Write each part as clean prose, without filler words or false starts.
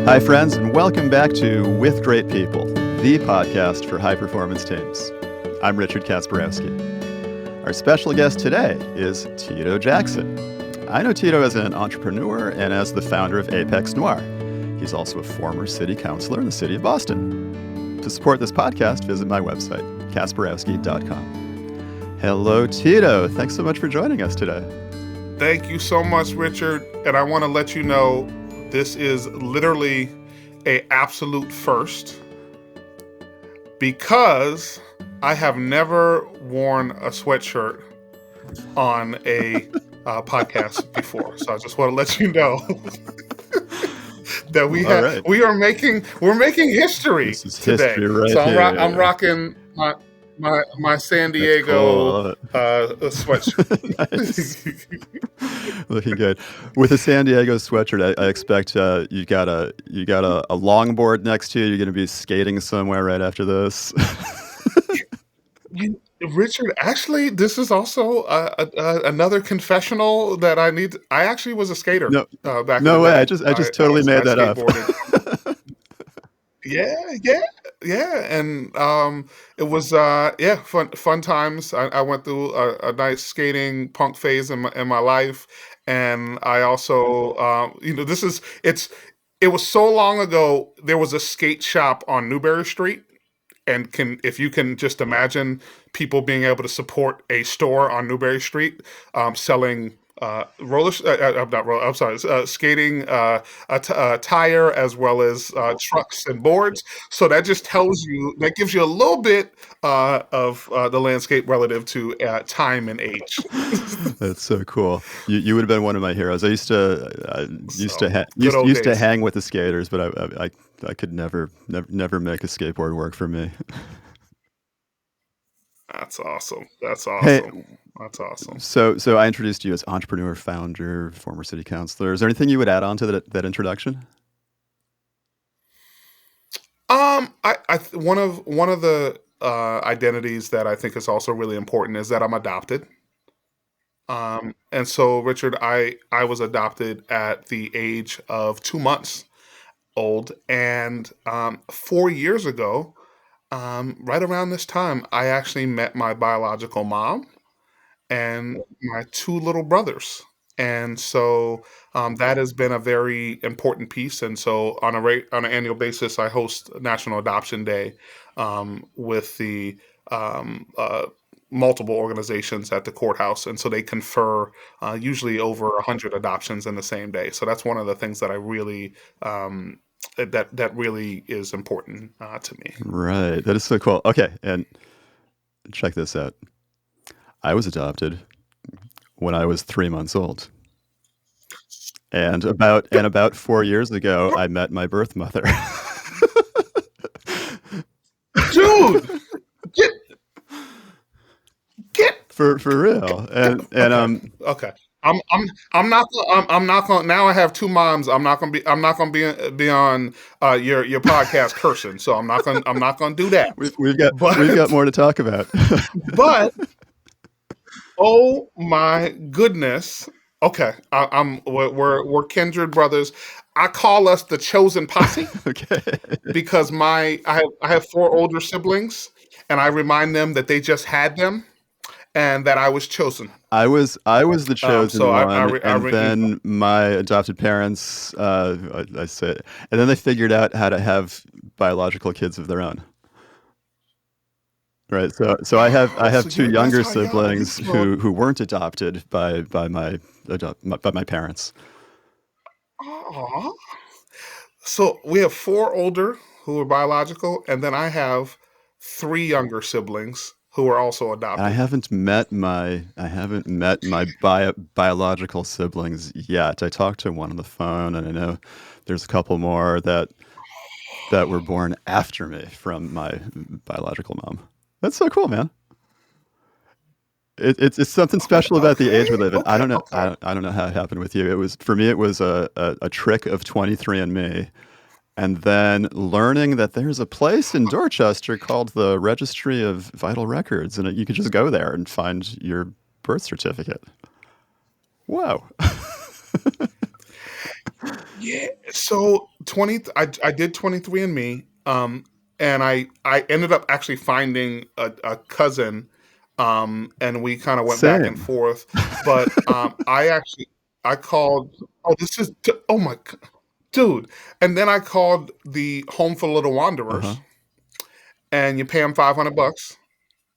Hi, friends, and welcome back to With Great People, the podcast for high-performance teams. I'm Richard Kasparowski. Our special guest today is Tito Jackson. I know Tito as an entrepreneur and as the founder of Apex Noire. He's also a former city councilor in the city of Boston. To support this podcast, visit my website, kasparowski.com. Hello, Tito. Thanks so much for joining us today. Thank you so much, Richard. And I want to let you know this is literally an absolute first because I have never worn a sweatshirt on a podcast before. So I just want to let you know that we're making history This is today. history right So here. I'm rocking my San Diego sweatshirt. Nice. Looking good. With a San Diego sweatshirt, I expect you got a longboard next to you. You're going to be skating somewhere right after this. Richard, actually, this is also another confessional that I need. I actually was a skater. No, back no in the way. day. I just totally made that up. Yeah, and it was fun times. I went through a nice skating punk phase in my life, and I also it was so long ago. There was a skate shop on Newberry Street, and if you can just imagine people being able to support a store on Newberry Street selling skating tire as well as trucks and boards. So that just that gives you a little bit of the landscape relative to time and age. That's so cool. You would have been one of my heroes. I used to hang with the skaters, but I could never make a skateboard work for me. That's awesome. That's awesome. So I introduced you as entrepreneur, founder, former city councilor. Is there anything you would add on to that introduction? One of the identities that I think is also really important is that I'm adopted. And so, Richard, I was adopted at the age of 2 months old, and 4 years ago, right around this time, I actually met my biological mom and my two little brothers. And so that has been a very important piece. And so on an annual basis, I host National Adoption Day with the multiple organizations at the courthouse. And so they confer usually over 100 adoptions in the same day. So that's one of the things that I really that really is important to me. Right. That is so cool. Okay. And check this out. I was adopted when I was 3 months old. And about 4 years ago, I met my birth mother. Dude, get for real. And okay. I'm not gonna now I have two moms. I'm not gonna be on your podcast cursing. So I'm not gonna do that. We've got more to talk about. But oh my goodness. Okay. We're kindred brothers. I call us the chosen posse. Okay. Because I have 4 older siblings, and I remind them that they just had them and that I was chosen. I was the chosen one, and then my adopted parents, I said, and then they figured out how to have biological kids of their own. Right. So I have two younger siblings who weren't adopted by my parents. Aww. So we have 4 older who are biological, and then I have 3 younger siblings who are also adopted. I haven't met my biological siblings yet. I talked to one on the phone, and I know there's a couple more that were born after me from my biological mom. That's so cool, man. It's something special about the age we live in. I don't know how it happened with you. For me it was a trick of 23andMe. And then learning that there's a place in Dorchester called the Registry of Vital Records, and you could just go there and find your birth certificate. Whoa. Yeah, so 20 I did 23 and Me, and I ended up actually finding a cousin, and we kinda went back and Same. forth, but, I called this is t oh my g dude, and then I called the Home for Little Uh-huh. Wanderers, and you pay them 500 bucks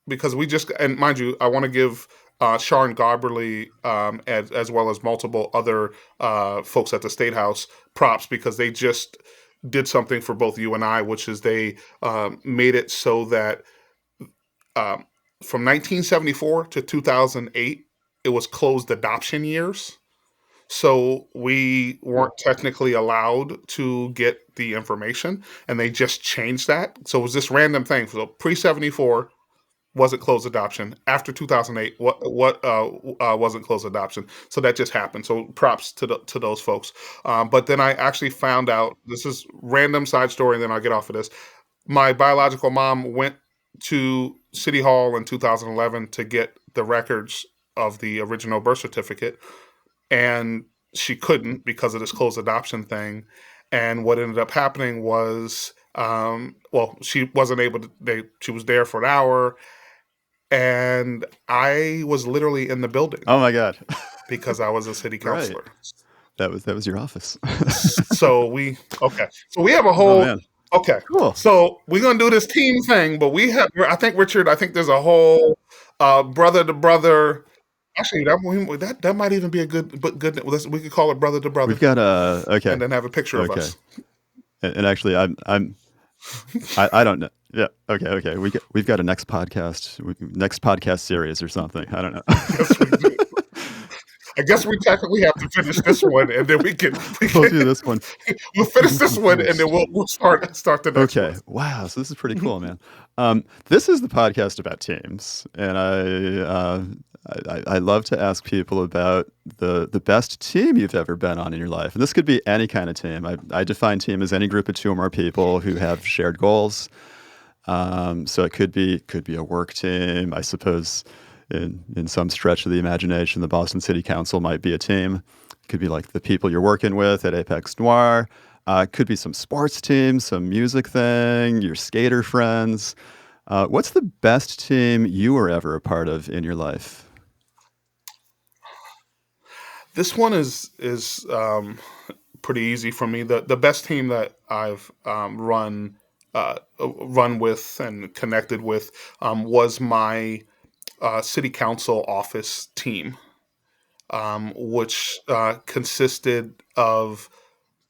because we just and mind you, I want to give Sharon Garberly as well as multiple other folks at the State House props because they just did something for both you and I, which is they made it so that um, from 1974 to 2008, it was closed adoption years. So we weren't technically allowed to get the information, and they just changed that. So it was this random thing. So pre 74, wasn't closed adoption. After 2008, what wasn't closed adoption. So that just happened. So props to those folks. But then I actually found out this is random side story, and then I'll get off of this. My biological mom went to City Hall in 2011 to get the records of the original birth certificate, and she couldn't because of this closed adoption thing. And what ended up happening was, well, she wasn't able to. She was there for an hour, and I was literally in the building Oh my God. because I was a city Right. councilor. That was your office. So we okay. So we have a Oh whole man. okay. Cool. So we're gonna do this team thing, but we have. I think Richard. I think there's a whole brother to brother. Actually, that might even be a good. We could call it brother to We've brother, got and okay. then have a picture of Okay. us. And actually I don't know. Yeah. Okay. We've got a next podcast series or something. I don't know. Yes, we do. I guess we technically have to finish this one, and then we We'll can do this one we'll finish this one, and then first. we'll start the next one. Okay. Wow. So this is pretty cool, man. This is the podcast about teams, and I love to ask people about the best team you've ever been on in your life, and this could be any kind of team. I define team as any group of two or more people who have shared goals. So it could be a work team, I suppose. In some stretch of the imagination, the Boston City Council might be a team. It could be like the people you're working with at Apex Noire. It could be some sports team, some music thing, your skater friends. What's the best team you were ever a part of in your life? This one is pretty easy for me. The best team that I've run with and connected with was my city council office team, which consisted of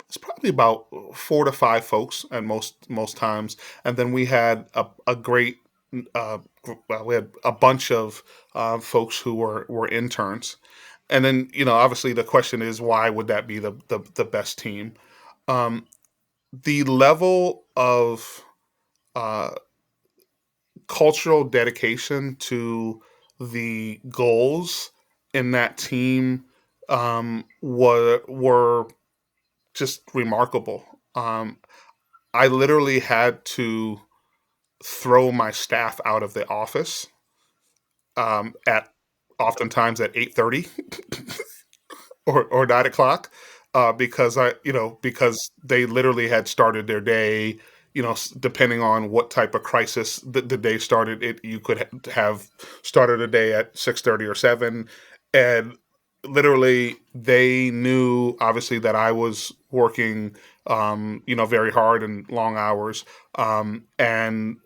it's probably about 4 to 5 folks at most times, and then we had a great well, we had a bunch of folks who were interns, and then obviously the question is why would that be the best team? Um, the level of uh, cultural dedication to the goals in that team were just remarkable. I literally had to throw my staff out of the office at oftentimes at 8:30 or 9 o'clock because because they literally had started their day. Depending on what type of crisis the day started, you could have started a day at 6:30 or 7, and literally they knew obviously that I was working, very hard and long hours, and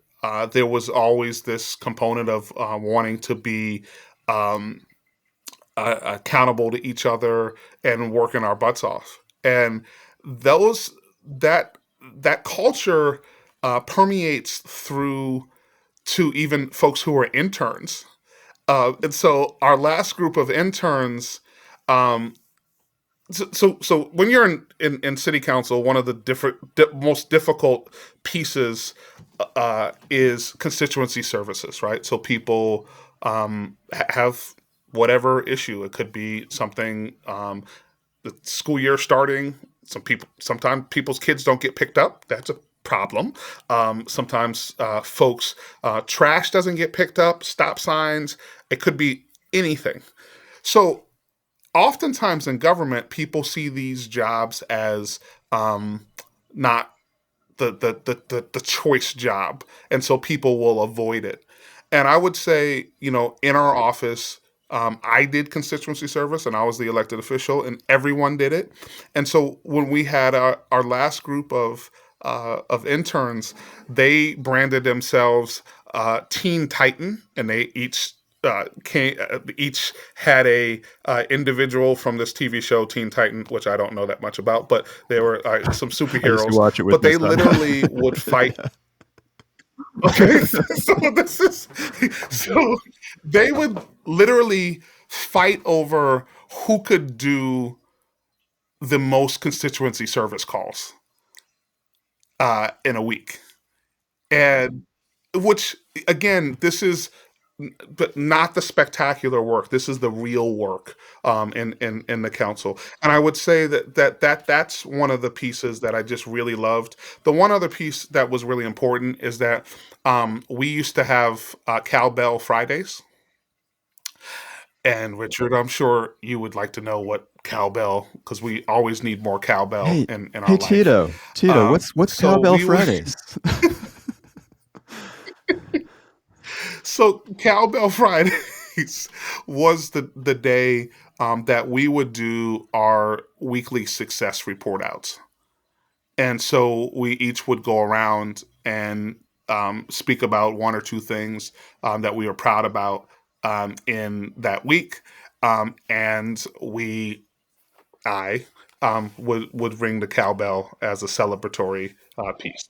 there was always this component of wanting to be um, accountable to each other and working our butts off. And those that that culture permeates through to even folks who are interns. And so our last group of interns, um, so when you're in city council, one of the most difficult pieces is constituency services, right? So people have whatever issue. It could be something the school year starting. Sometimes people's kids don't get picked up. That's a problem. Sometimes folks trash doesn't get picked up. Stop signs. It could be anything. So oftentimes in government, people see these jobs as not the choice job, and so people will avoid it. And I would say, in our office, I did constituency service, and I was the elected official, and everyone did it. And so when we had our last group of interns, they branded themselves Teen Titan, and they each had a individual from this TV show Teen Titan, which I don't know that much about, but they were some I used to superheroes. watch it with But my they son. literally would fight. Okay, so this is so they would literally fight over who could do the most constituency service calls in a week, and which again, this is but not the spectacular work. This is the real work in the council. And I would say that's one of the pieces that I just really loved. The one other piece that was really important is that we used to have Cowbell Fridays. And Richard, I'm sure you would like to know what cowbell, because we always need more cowbell Hey, in hey, our life. Tito, what's So Cowbell we would Fridays? So Cowbell Fridays was the day that we would do our weekly success report outs, and so we each would go around and speak about one or two things that we were proud about in that week, and I would ring the cowbell as a celebratory piece.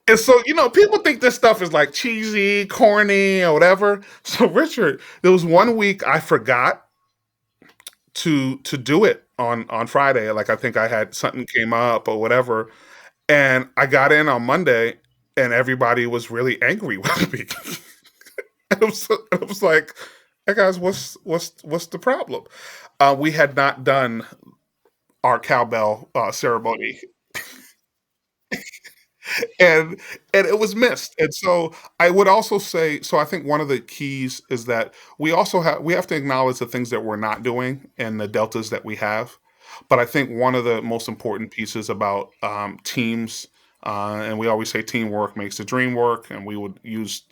And so, people think this stuff is like cheesy, corny, or whatever. So, Richard, there was one week I forgot to do it on Friday. Like I think I had something came up or whatever, and I got in on Monday, and everybody was really angry with me. I was like, "Hey guys, what's the problem?" We had not done our cowbell ceremony, and it was missed. And so I would also say, so I think one of the keys is that we have to acknowledge the things that we're not doing and the deltas that we have. But I think one of the most important pieces about teams, and we always say teamwork makes the dream work, and we would use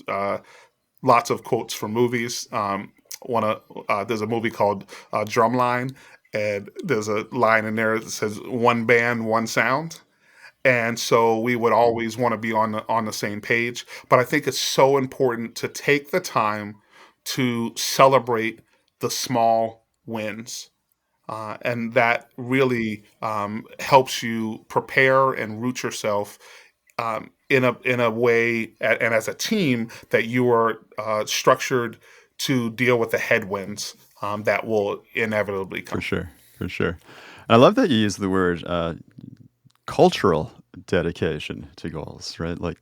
lots of quotes from movies. There's a movie called Drumline, and there's a line in there that says "One band, one sound." And so we would always want to be on the same page. But I think it's so important to take the time to celebrate the small wins. And that really helps you prepare and root yourself in a way and as a team that you are structured to deal with the headwinds that will inevitably For come. sure, for sure. And I love that you use the word cultural dedication to goals, right? Like,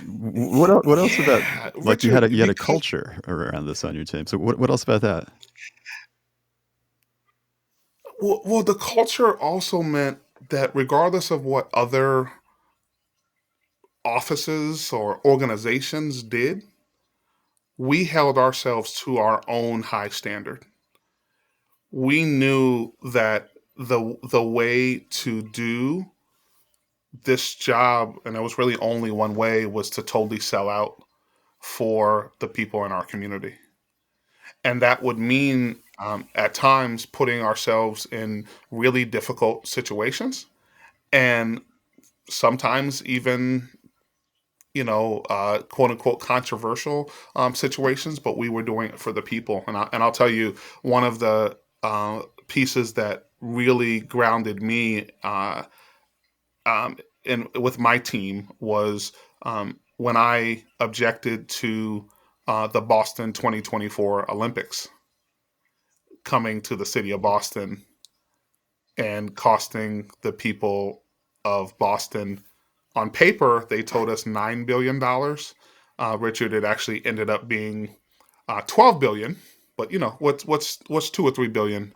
what else about Yeah, like Richard, you had a because culture around this on your team? So what else about that? well, the culture also meant that regardless of what other offices or organizations did, we held ourselves to our own high standard. We knew that the way to do this job, and there was really only one way, was to totally sell out for the people in our community. And that would mean at times putting ourselves in really difficult situations, and sometimes even quote unquote controversial situations, but we were doing it for the people. And I'll tell you, one of the pieces that really grounded me in with my team was when I objected to the Boston 2024 Olympics coming to the city of Boston and costing the people of Boston. On paper, they told us $9 billion. Richard, it actually ended up being 12 billion. But what's 2 or 3 billion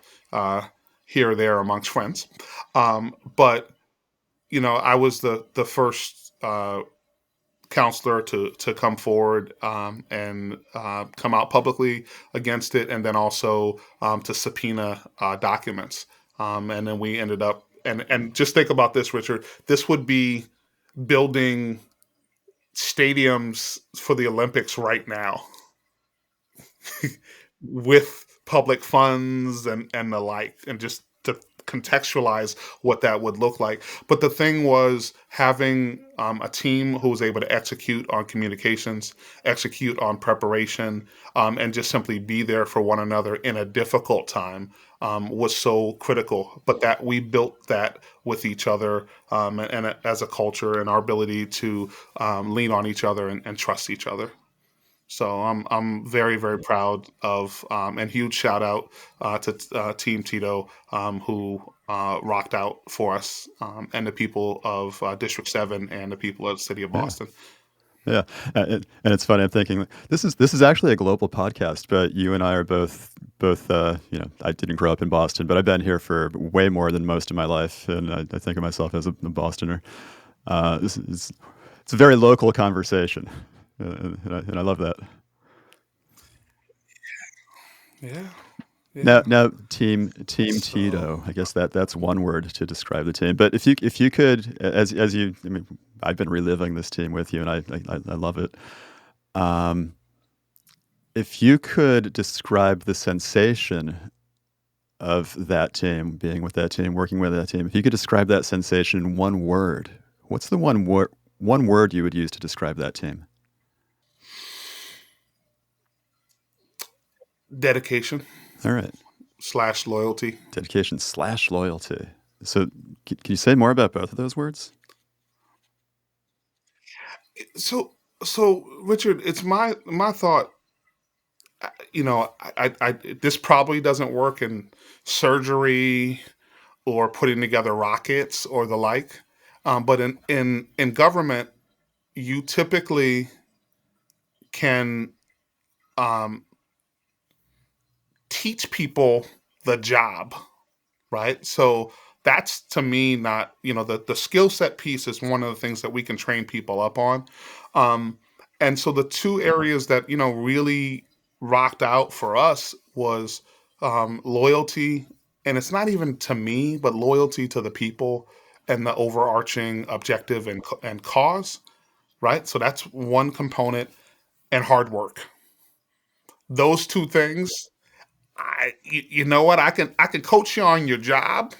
here or there amongst friends. But I was the first Councilor to come forward and come out publicly against it, and then also to subpoena documents. And then we ended up, and just think about this, Richard. This would be building stadiums for the Olympics right now with public funds and the like, and just to contextualize what that would look like. But the thing was having a team who was able to execute on communications, execute on preparation, and just simply be there for one another in a difficult time was so critical. But that we built that with each other and as a culture, and our ability to lean on each other and trust each other. So I'm very, very proud of, and huge shout out to Team Tito, who rocked out for us, and the people of District 7 and the people of the city of Yeah. Boston. Yeah, and it's funny. I'm thinking this is actually a global podcast, but you and I are both. I didn't grow up in Boston, but I've been here for way more than most of my life, and I think of myself as a Bostoner. It's a very local conversation, and I love that. Yeah, Now, yeah. now, Team So Tito. I guess that's one word to describe the team. But if you could, as you, I mean, I've been reliving this team with you, and I love it. Um, if you could describe the sensation of that team, being with that team, working with that team, if you could describe that sensation in one word, what's the one word you would use to describe that team? dedication All right, slash loyalty. dedication/loyalty. So, can you say more about both of those words? So so Richard, it's my thought. I this probably doesn't work in surgery or putting together rockets or the like. But in government, you typically can um, teach people the job, right? So that's to me not, the skill set piece is one of the things that we can train people up on. Um, and so the two areas that, really rocked out for us was loyalty. And it's not even to me, but loyalty to the people and the overarching objective and cause, right? So that's one component, and hard work. Those two things, you know what? I can coach you on your job.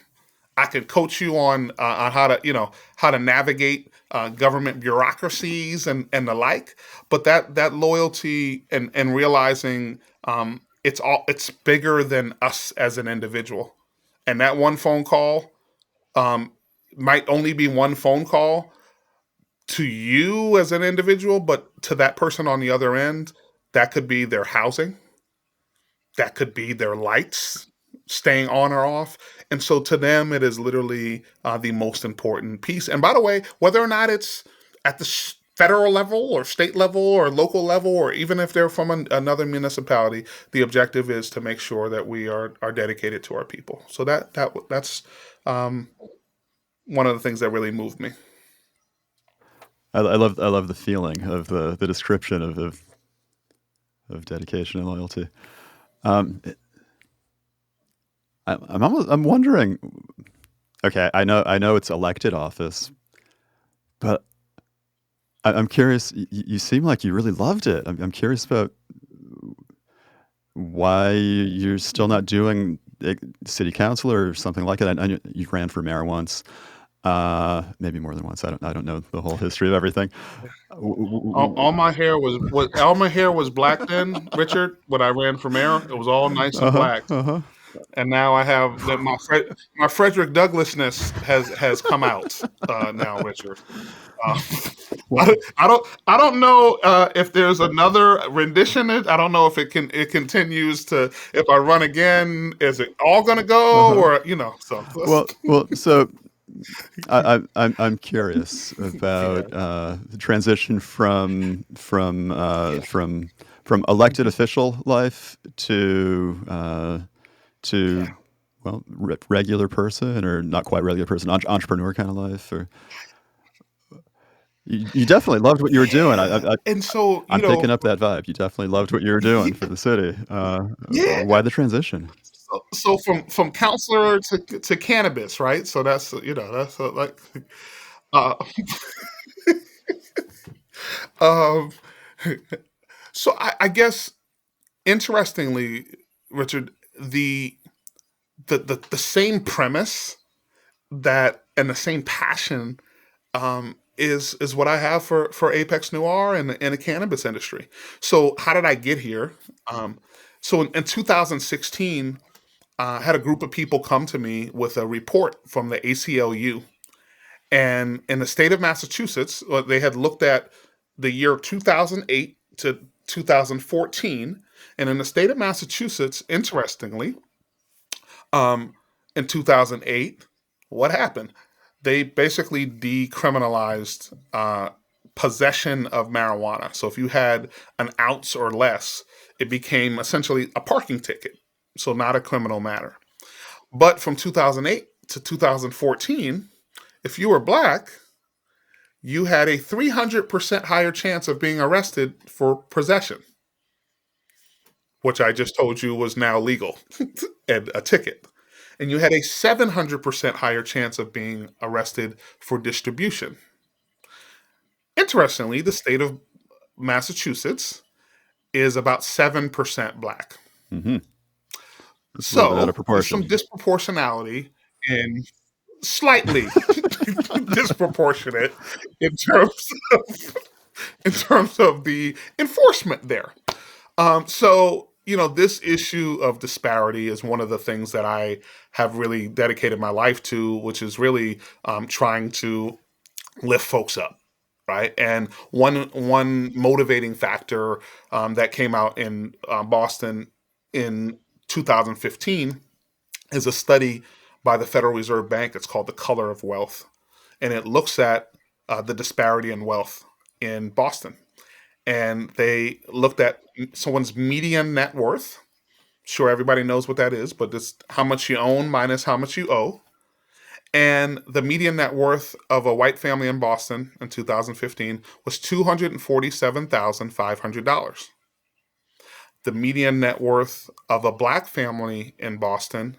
I can coach you on how to how to navigate government bureaucracies and the like. But that loyalty and realizing it's bigger than us as an individual, and that one phone call um, might only be one phone call to you as an individual, but to that person on the other end, that could be their housing, that could be their lights staying on or off. And so to them, it is literally the most important piece. And by the way, whether or not it's at the federal level or state level or local level, or even if they're from another municipality, the objective is to make sure that we are dedicated to our people. So that's um, one of the things that really moved me. I love the feeling of the description of dedication and loyalty. Um, I'm wondering. Okay, I know it's elected office, but I'm curious. You seem like you really loved it. I'm curious about why you're still not doing city councilor or something like it. I know you ran for mayor once, maybe more than once. I don't know the whole history of everything. All my hair was black then, Richard. When I ran for mayor, it was all nice and Uh huh. black. Uh huh. And now I have that my Frederick Douglassness has come out now, Richard. Uh, Well, I don't know if there's another rendition. I don't know if it continues to, if I run again, is it all going to uh go, huh. or so Well. So I'm curious yeah, about the transition from elected hmm, official life to yeah. well, regular person, or not quite regular person, entrepreneur kind of life, or You definitely loved what you were doing. Yeah. And so, I'm picking up that vibe. You definitely loved what you were doing for yeah, the city. yeah. Why the transition? So from counselor to cannabis, right? So that's that's like uh, um. So I guess interestingly, Richard, the the same premise that and the same passion is what I have for Apex Noire and the cannabis industry. So how did I get here? Um, so in 2016, I had a group of people come to me with a report from the ACLU, and in the state of Massachusetts, they had looked at the year 2008 to 2014, and in the state of Massachusetts, interestingly, um, in 2008, what happened? They basically decriminalized possession of marijuana. So if you had an ounce or less, it became essentially a parking ticket. So not a criminal matter. But from 2008 to 2014, if you were black, you had a 300% higher chance of being arrested for possession, which I just told you was now legal and a ticket. And you had a 700% higher chance of being arrested for distribution. Interestingly, the state of Massachusetts is about 7% black. Hmm. That's a little bit out of So there's some proportion. disproportionality in slightly disproportionate in terms of the enforcement there. So, this issue of disparity is one of the things that I have really dedicated my life to, which is really trying to lift folks up. Right. And one motivating factor that came out in Boston in 2015 is a study by the Federal Reserve Bank. It's called The Color of Wealth. And it looks at the disparity in wealth in Boston. And they looked at someone's median net worth. Sure, everybody knows what that is, but it's how much you own minus how much you owe. And the median net worth of a white family in Boston in 2015 was $247,500. The median net worth of a black family in Boston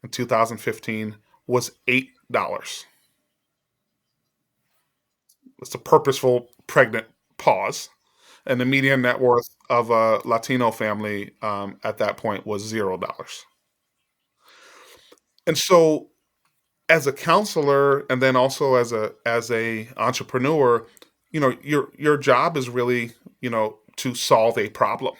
in 2015 was $8. It's a purposeful pregnant pause. And the median net worth of a Latino family at that point was $0. And so, as a counselor, and then also as a entrepreneur, your job is really to solve a problem.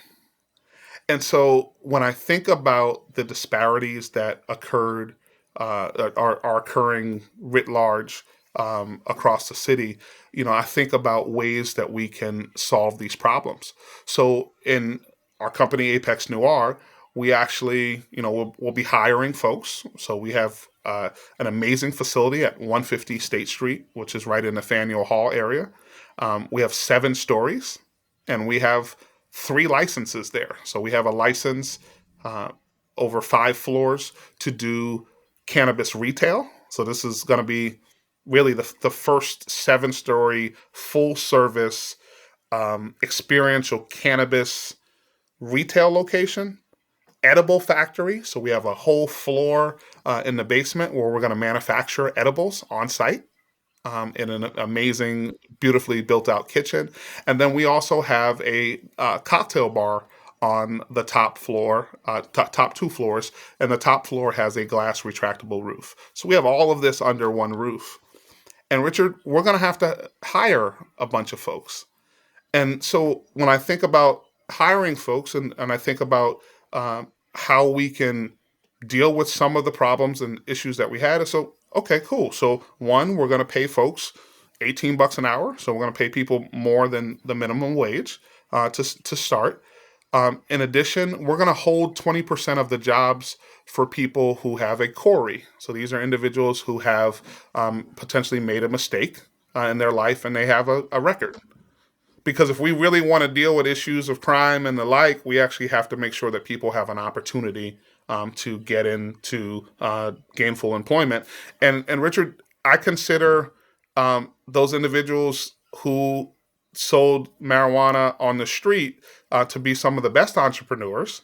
And so, when I think about the disparities that occurred are occurring writ large across the city, I think about ways that we can solve these problems. So in our company, Apex Noire, we actually, we'll be hiring folks. So we have an amazing facility at 150 State Street, which is right in the Faneuil Hall area. We have 7 stories, and we have 3 licenses there. So we have a license uh, over 5 floors to do cannabis retail. So this is going to be really the first 7-story full service experiential cannabis retail location. Edible factory. So we have a whole floor in the basement where we're going to manufacture edibles on site in an amazing, beautifully built out kitchen. And then we also have a cocktail bar on the top floor, top 2 floors, and the top floor has a glass retractable roof. So we have all of this under one roof. And Richard, we're going to have to hire a bunch of folks. And so when I think about hiring folks and I think about how we can deal with some of the problems and issues that we had, so, okay, cool. So, one, we're going to pay folks $18 an hour. So, we're going to pay people more than the minimum wage to start. In addition, we're going to hold 20% of the jobs for people who have a CORI. So, these are individuals who have potentially made a mistake in their life and they have a record. Because if we really want to deal with issues of crime and the like, we actually have to make sure that people have an opportunity to get into gainful employment. And Richard, I consider those individuals who sold marijuana on the street to be some of the best entrepreneurs.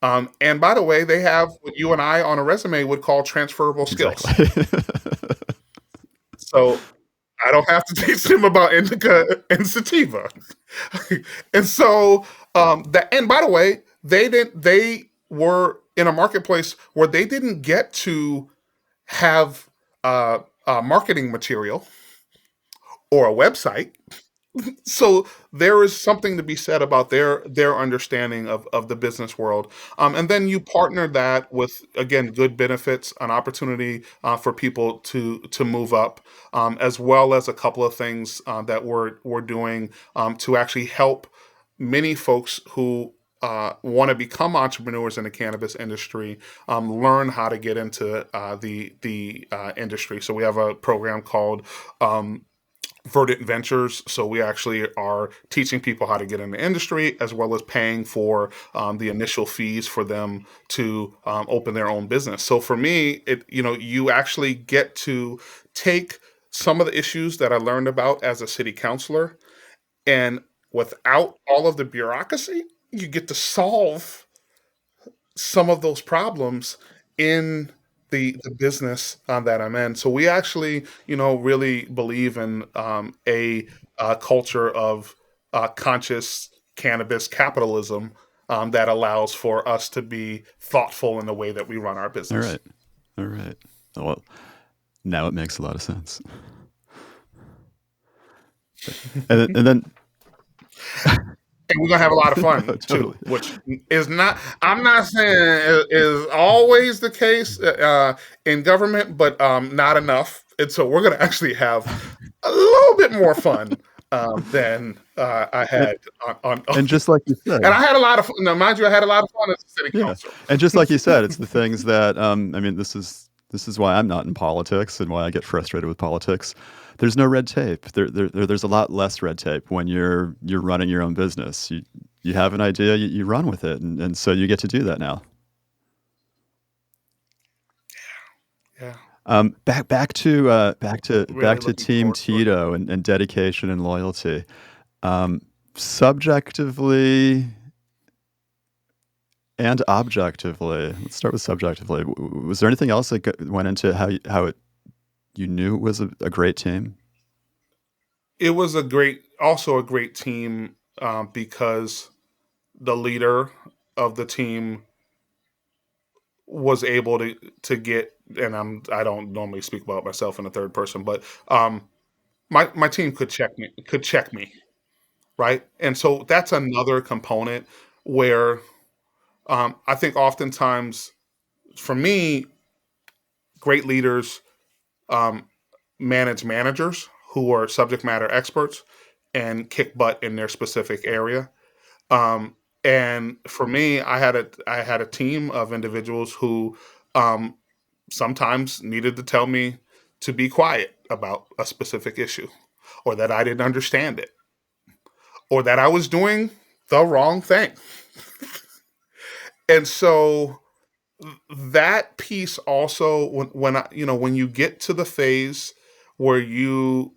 And by the way, they have what you and I on a resume would call transferable skills. Exactly. So I don't have to teach them about indica and sativa. And so that, and by the way, they were in a marketplace where they didn't get to have marketing material or a website. So there is something to be said about their understanding of the business world, and then you partner that with, again, good benefits, an opportunity for people to move up, as well as a couple of things that we're doing to actually help many folks who want to become entrepreneurs in the cannabis industry learn how to get into the industry. So we have a program called Verdant Ventures. So we actually are teaching people how to get in the industry, as well as paying for the initial fees for them to open their own business. So for me, you actually get to take some of the issues that I learned about as a city councilor, and without all of the bureaucracy, you get to solve some of those problems in the business that I'm in. So we actually, really believe in a culture of conscious cannabis capitalism that allows for us to be thoughtful in the way that we run our All business. right. All right. Well, now it makes a lot of sense. And then And we're gonna have a lot of no, fun too, totally. which is not. I'm not saying is always the case in government, but not enough. And so we're gonna actually have a little bit more fun than I And, had and just like you said, and I had a lot of fun. Now, mind you, I had a lot of fun as a city yeah. councilor. And just like you said, it's the things that I mean, this is why I'm not in politics and why I get frustrated with politics. There's no red tape. There's a lot less red tape when you're running your own business. You have an idea, you run with it, and so you get to do that now. Yeah, Back really to looking Team forward to it. Tito and dedication and loyalty. Um, Subjectively and objectively, let's start with subjectively. Was there anything else that went into you knew it was a great team? It was also a great team because the leader of the team was able to get, and I don't normally speak about myself in the third person, but my team could check me, right? And so that's another component where I think oftentimes for me, great leaders um, manage managers who are subject matter experts and kick butt in their specific area. Um, and for me, I had a team of individuals who um, sometimes needed to tell me to be quiet about a specific issue, or that I didn't understand it, or that I was doing the wrong thing. And so that piece also, when you get to the phase where you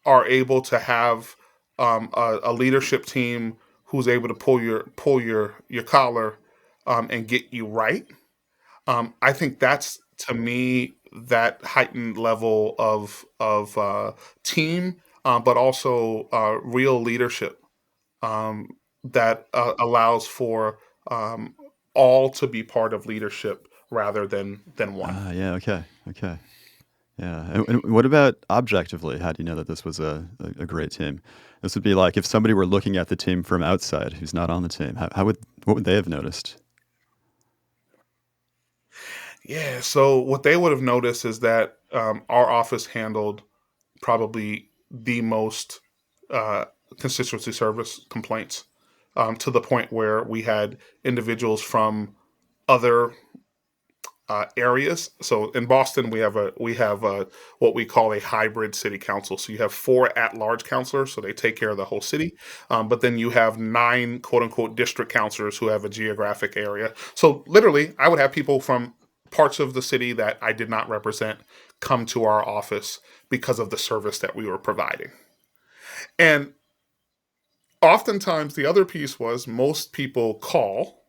are able to have a leadership team who's able to pull your collar and get you right. I think that's, to me, that heightened level of team, but also real leadership um, that allows for um, all to be part of leadership rather than one. Ah, yeah, okay. Yeah. And what about objectively? How do you know that this was a great team? This would be like if somebody were looking at the team from outside who's not on the team. What would they have noticed? Yeah. So what they would have noticed is that our office handled probably the most uh, constituency service complaints, to the point where we had individuals from other areas. So in Boston, we have what we call a hybrid city council. So you have 4 at-large councilors, so they take care of the whole city. But then you have 9 quote unquote district councilors who have a geographic area. So literally, I would have people from parts of the city that I did not represent come to our office because of the service that we were providing. And oftentimes the other piece was most people call.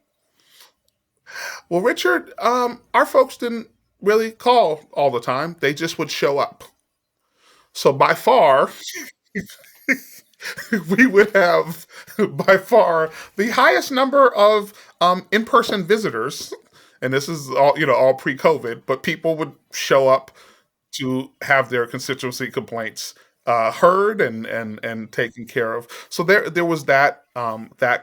Well, Richard, our folks didn't really call all the time. They just would show up. So by far, we would have by far the highest number of in-person visitors, and this is all pre-COVID. But people would show up to have their constituency complaints heard and taken care of. So there was that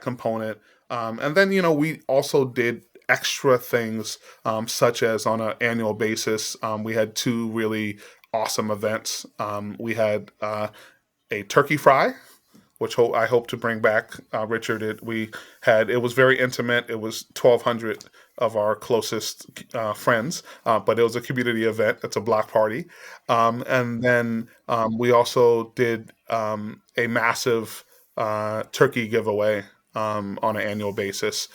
component, and then we also did extra things, such as on an annual basis. We had two really awesome events. We had a turkey fry, which I hope to bring back, Richard. It was very intimate. It was 1,200 of our closest friends, but it was a community event. It's a block party, and then we also did a massive turkey giveaway on an annual basis.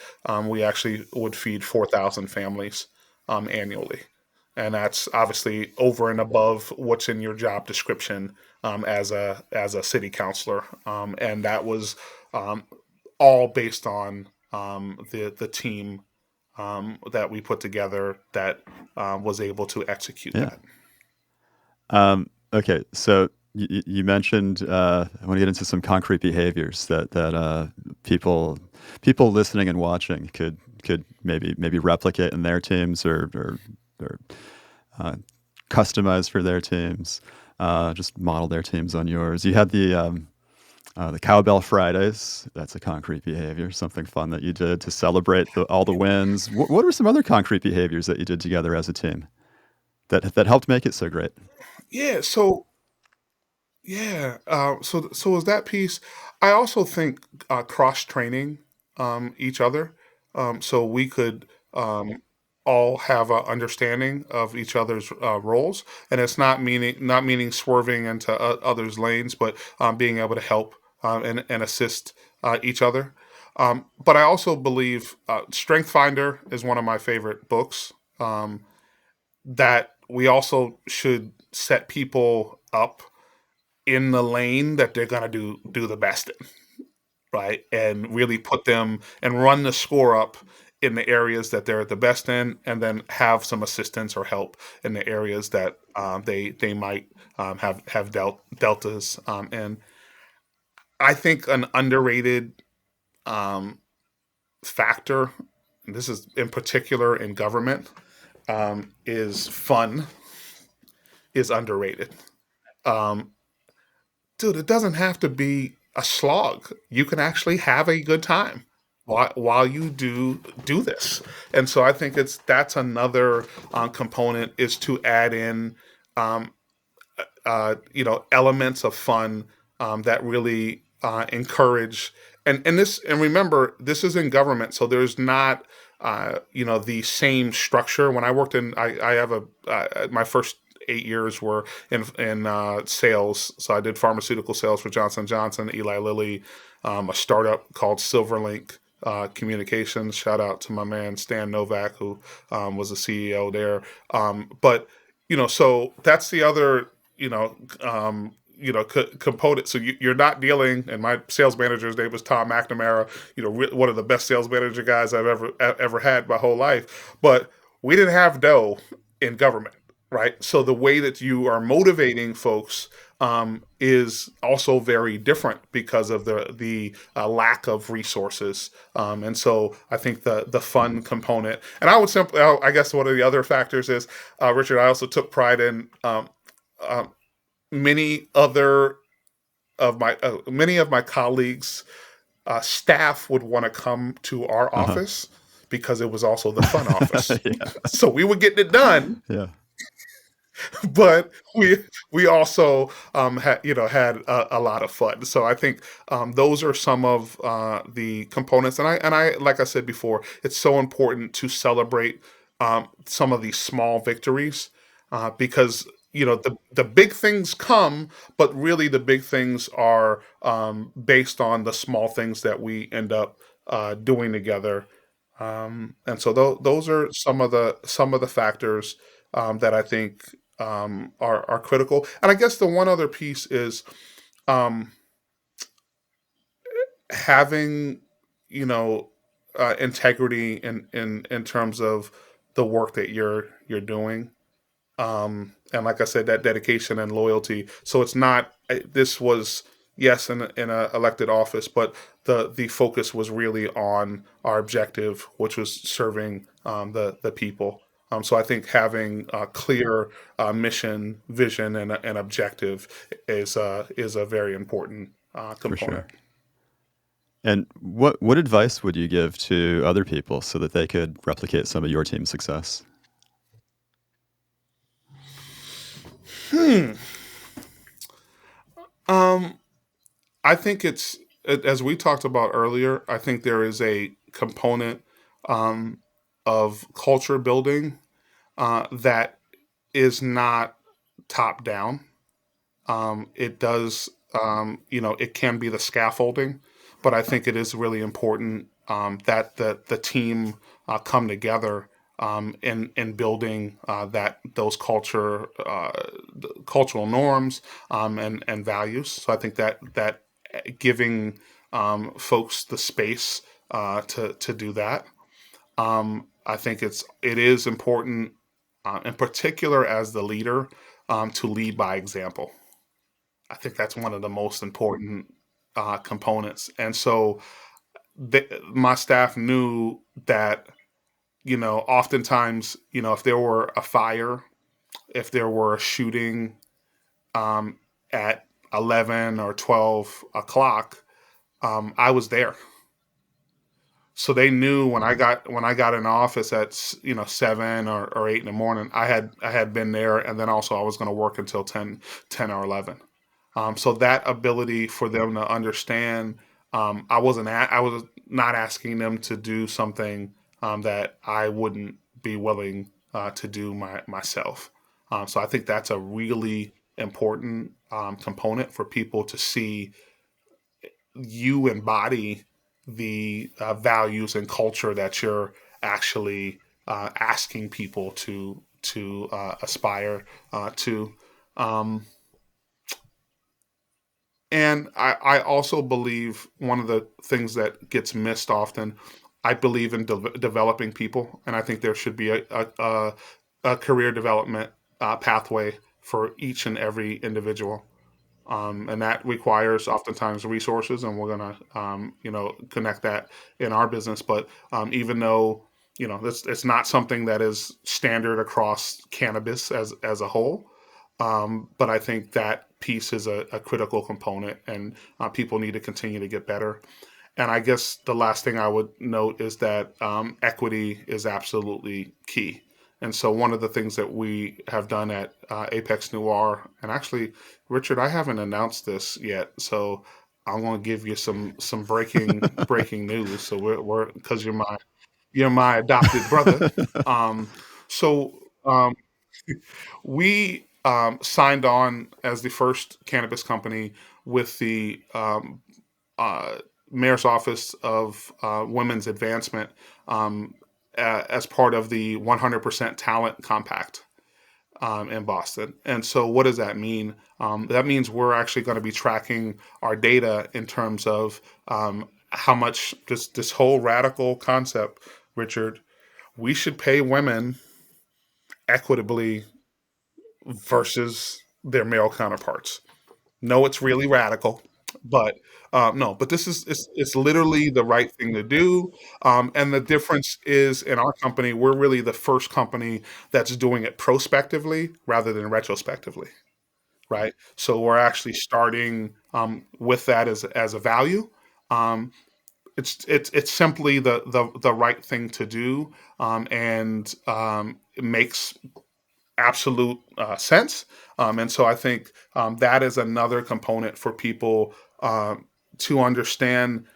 We actually would feed 4,000 families annually, and that's obviously over and above what's in your job description as a city councilor, and that was um, all based on the team that we put together that was able to execute Yeah. that. Okay, so you mentioned I want to get into some concrete behaviors that people listening and watching could maybe replicate in their teams or uh, customize for their teams, just model their teams on yours. You had the Cowbell Fridays. That's a concrete behavior, something fun that you did to celebrate all the wins. What are some other concrete behaviors that you did together as a team that helped make it so great? Yeah. So yeah. So was that piece? I also think cross training each other, so we could um, all have a understanding of each other's roles, and it's not meaning swerving into others' lanes, but being able to help and assist each other. But I also believe Strength Finder is one of my favorite books. That we also should set people up in the lane that they're gonna do the best in, right? And really put them and run the score up in the areas that they're the best in, and then have some assistance or help in the areas that they might have deltas. And I think an underrated um, factor, and this is in particular in government, is fun is underrated. Um, Dude, it doesn't have to be a slog. You can actually have a good time while you do this. And so I think that's another component, is to add in um, elements of fun that really encourage. And remember, this is in government, so there's not the same structure. When I worked I have my first 8 years were in sales. So I did pharmaceutical sales for Johnson & Johnson, Eli Lilly, a startup called Silverlink Communications. Shout out to my man Stan Novak, who was the CEO there. But so that's the other component. So you're not dealing. And my sales manager's name was Tom McNamara. One of the best sales manager guys I've ever had my whole life. But we didn't have dough in government, right? So the way that you are motivating folks is also very different because of the lack of resources. And so I think the fun component, and I would simply, I guess one of the other factors is, Richard, I also took pride in um, many other many of my colleagues, staff would want to come to our Uh-huh. office because it was also the fun office. Yeah. So we were getting it done, Yeah. but we also had a lot of fun. So I think those are some of the components, and I like I said before, it's so important to celebrate some of these small victories, because the big things come, but really the big things are based on the small things that we end up doing together. And so those are some of the factors that I think are critical. And I guess the one other piece is, having, you know, integrity in terms of the work that you're doing, and like I said, that dedication and loyalty. So it's not. This was, yes, in a elected office, but the focus was really on our objective, which was serving the people. So I think having a clear mission, vision, and an objective is a very important For component. sure. And what advice would you give to other people so that they could replicate some of your team's success? Hmm. Um, I think as we talked about earlier. I think there is a component um, of culture building that is not top down. It does, it can be the scaffolding, but I think it is really important that the team come together in building that those cultural norms and values. So I think that giving folks the space to do that. I think it is important, in particular as the leader, to lead by example. I think that's one of the most important components. And so my staff knew that, oftentimes, if there were a fire, if there were a shooting um, at 11 or 12 o'clock, I was there. So they knew when I got in office at 7 or 8 in the morning, I had been there, and then also I was going to work until 10 or 11. So that ability for them to understand, I was not asking them to do something that I wouldn't be willing to do myself. So I think that's a really important component for people to see you embody the values and culture that you're actually asking people to aspire to. Um, And I also believe one of the things that gets missed often, I believe in developing people, and I think there should be a career development pathway for each and every individual. And that requires oftentimes resources, and we're going to, connect that in our business. But even though, it's not something that is standard across cannabis as a whole, but I think that piece is a critical component, and people need to continue to get better. And I guess the last thing I would note is that equity is absolutely key. And so one of the things that we have done at Apex Noire, and actually, Richard, I haven't announced this yet, so I'm going to give you some breaking news. So we're because you're my adopted brother. Um, so we signed on as the first cannabis company with the uh, mayor's office of women's advancement as part of the 100% talent compact in Boston. And so, what does that mean? That means we're actually going to be tracking our data in terms of how much this whole radical concept, Richard. We should pay women equitably versus their male counterparts. No, it's really radical, but no, but this is it's literally the right thing to do. And the difference is in our company, we're really the first company that's doing it prospectively rather than retrospectively, right? So we're actually starting with that as a value. Um, it's simply the right thing to do, and it makes absolute sense. And so I think that is another component for people to understand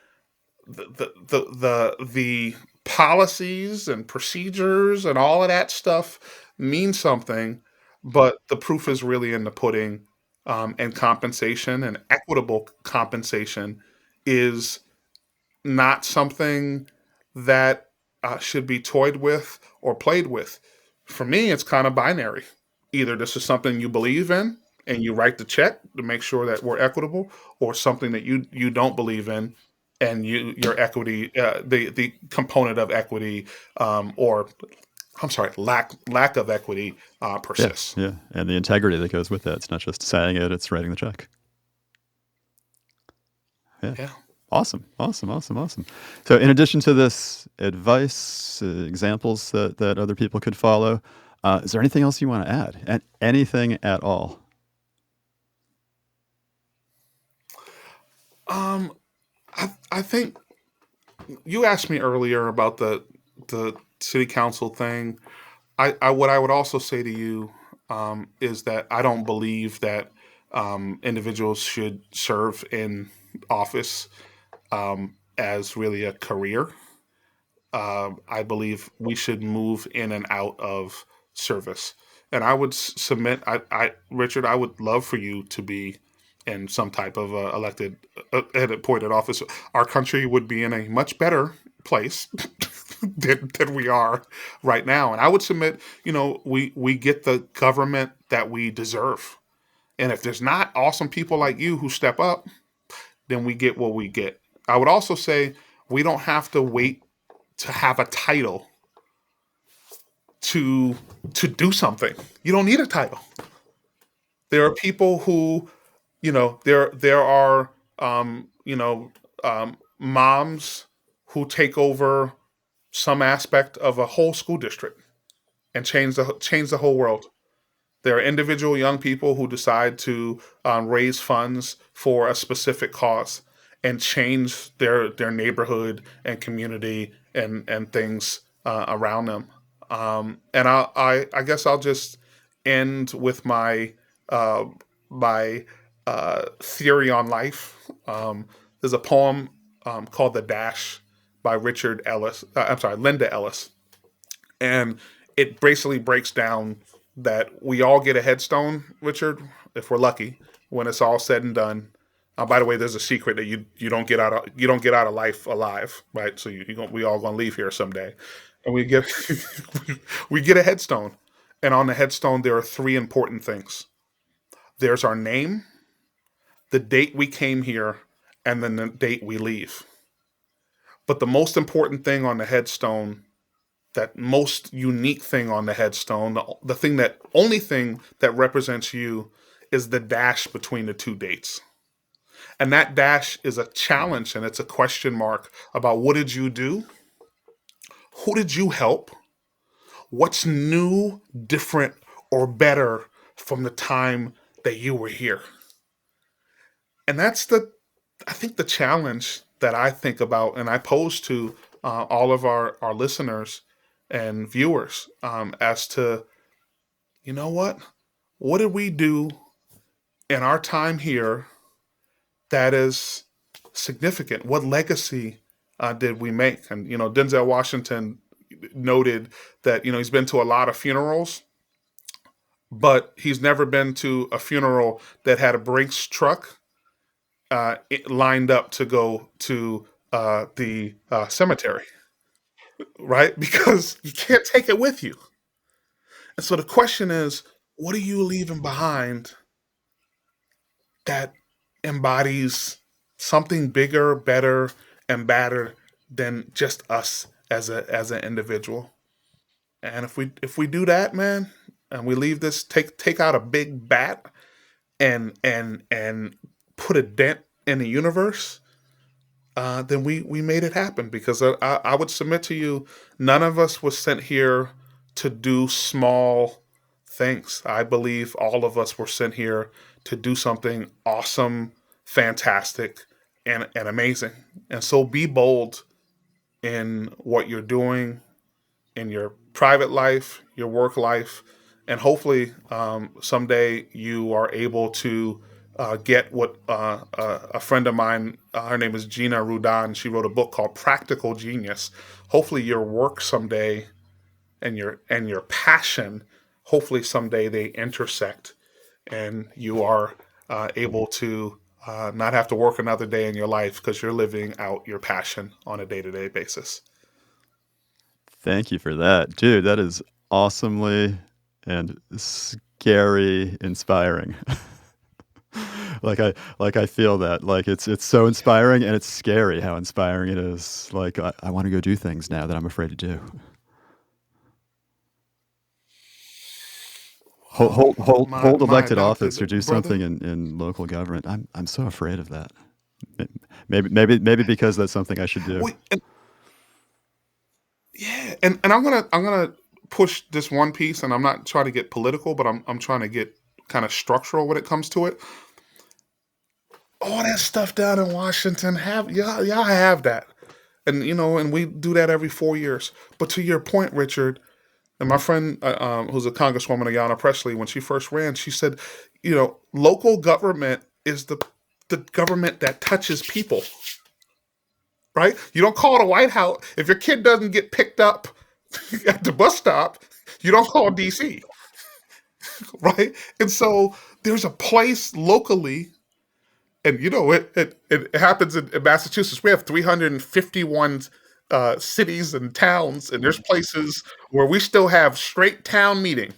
the policies and procedures and all of that stuff means something, but the proof is really in the pudding. And compensation and equitable compensation is not something that should be toyed with or played with. For me, it's kind of binary. Either this is something you believe in and you write the check to make sure that we're equitable, or something that you don't believe in. and your equity, the component of equity, or I'm sorry, lack of equity Yeah, persists. yeah, and the integrity that goes with that. It's not just saying it; it's writing the check. Yeah. Yeah. Awesome, awesome, awesome, awesome. So, in addition to this advice, examples that other people could follow, is there anything else you want to add? And anything at all? Um, I think you asked me earlier about the city council thing. I what I would also say to you is that I don't believe that individuals should serve in office as really a career. I believe we should move in and out of service. And I would submit, Richard, I would love for you to be in some type of elected, appointed office. Our country would be in a much better place than we are right now. And I would submit, we get the government that we deserve. And if there's not awesome people like you who step up, then we get what we get. I would also say we don't have to wait to have a title to to do something. You don't need a title. There are people who, there are moms who take over some aspect of a whole school district and change the whole world. There are individual young people who decide to raise funds for a specific cause and change their neighborhood and community and things around them. And I guess I'll just end with uh, my theory on life. There's a poem called "The Dash" by Richard Ellis. I'm sorry, Linda Ellis, and it basically breaks down that we all get a headstone, Richard, if we're lucky, when it's all said and done. By the way, there's a secret that you don't get out of life alive, right? So we all gonna leave here someday, and we get we get a headstone, and on the headstone there are three important things. There's our name, the date we came here, and then the date we leave. But the most important thing on the headstone, that most unique thing on the headstone, the thing that only thing that represents you is the dash between the two dates. And that dash is a challenge and it's a question mark about what did you do? Who did you help? What's new, different, or better from the time that you were here? And that's I think, the challenge that I think about and I pose to all of our listeners and viewers as to, you know what did we do in our time here that is significant? What legacy did we make? And Denzel Washington noted that he's been to a lot of funerals, but he's never been to a funeral that had a Brinks truck lined up to go to the cemetery, right? Because you can't take it with you. And so the question is, what are you leaving behind that embodies something bigger, better, and badder than just us as an individual? And if we do that, man, and we leave this, take out a big bat and put a dent in the universe, then we made it happen. Because I would submit to you, none of us was sent here to do small things. I believe all of us were sent here to do something awesome, fantastic, and amazing. And so be bold in what you're doing in your private life, your work life, and hopefully someday you are able to get what a friend of mine, her name is Gina Rudan, she wrote a book called Practical Genius. Hopefully your work someday and your passion, hopefully someday they intersect and you are able to not have to work another day in your life because you're living out your passion on a day-to-day basis. Thank you for that, dude. That is awesomely and scary inspiring. I feel that. Like it's so inspiring, and it's scary how inspiring it is. Like I want to go do things now that I'm afraid to do. Hold My elected office adopted or do brother. something in local government. I'm so afraid of that. Maybe because that's something I should do. Wait, and, yeah, and I'm gonna push this one piece, and I'm not trying to get political, but I'm trying to get kind of structural when it comes to it. All that stuff down in Washington, have y'all have that, and and we do that every 4 years. But to your point, Richard, and my friend who's a Congresswoman, Ayanna Pressley, when she first ran, she said, local government is the government that touches people, right? You don't call the White House if your kid doesn't get picked up at the bus stop. You don't call DC, right? And so there's a place locally, and it happens in Massachusetts. We have 351 cities and towns, and there's places where we still have straight town meeting.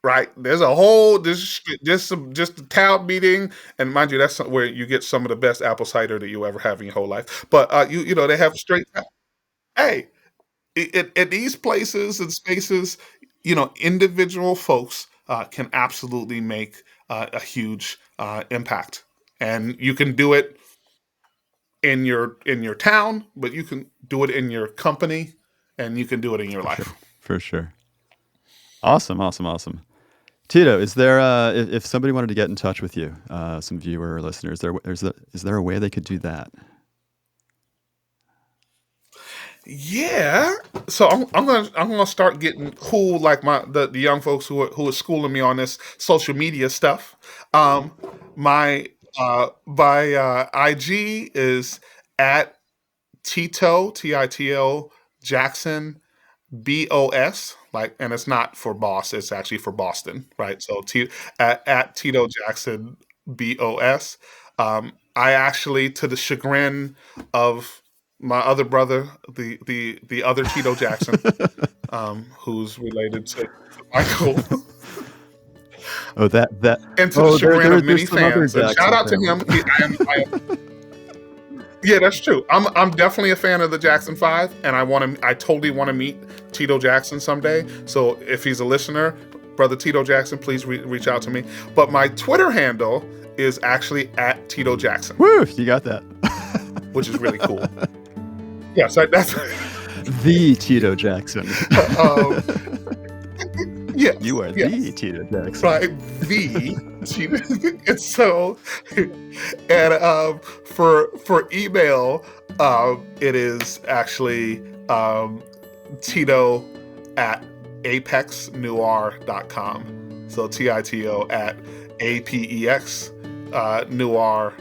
Right, there's just a town meeting, and mind you, that's where you get some of the best apple cider that you ever have in your whole life. But they have straight. Hey, in these places and spaces, individual folks can absolutely make a huge impact, and you can do it in your town, but you can do it in your company, and you can do it in your For sure. life. For sure. Awesome. Awesome. Awesome. Tito, is there if somebody wanted to get in touch with you, some viewer or listeners, is there a way they could do that? Yeah. So I'm gonna start getting cool like the young folks who are schooling me on this social media stuff. Um, my IG is at Tito Jackson BOS, and it's not for boss, it's actually for Boston, right? So at Tito Jackson BOS. I actually, to the chagrin of my other brother, the other Tito Jackson, who's related to Michael, Oh, that. and to the Oh, chagrin of many there's some other fans. And shout Jackson out to family. him. Yeah, that's true. I'm definitely a fan of the Jackson Five, and I totally want to meet Tito Jackson someday. So if he's a listener, brother Tito Jackson, please reach out to me. But my Twitter handle is actually at Tito Jackson, Woo! You got that. which is really cool. Yeah, so that's The Tito Jackson. um, yes, You are the yes, Tito Jackson. right. The Tito, and so, and for email, it is actually Tito at apexnoire.com. So Tito at APEX Noire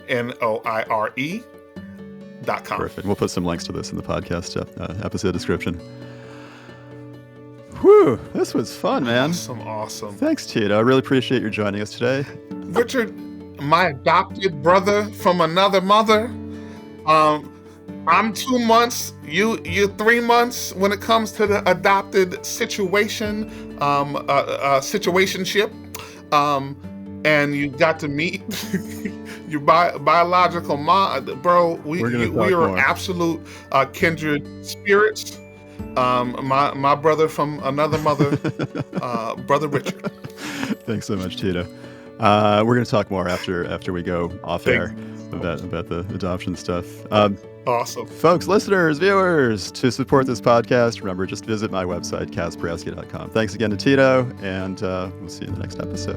NOIRE.com. Perfect. We'll put some links to this in the podcast episode description. Whew, this was fun, man. Awesome. Thanks, Tito. I really appreciate you joining us today. Richard, my adopted brother from another mother. I'm 2 months. You're 3 months when it comes to the adopted situation, situationship. And you got to meet your biological mom, bro. We We're gonna talk are more. absolute kindred spirits. My brother from another mother, brother Richard. Thanks so much, Tito. We're going to talk more after we go off air about the adoption stuff. Awesome. Folks, listeners, viewers, to support this podcast, remember, just visit my website, kazprowski.com. Thanks again to Tito, and we'll see you in the next episode.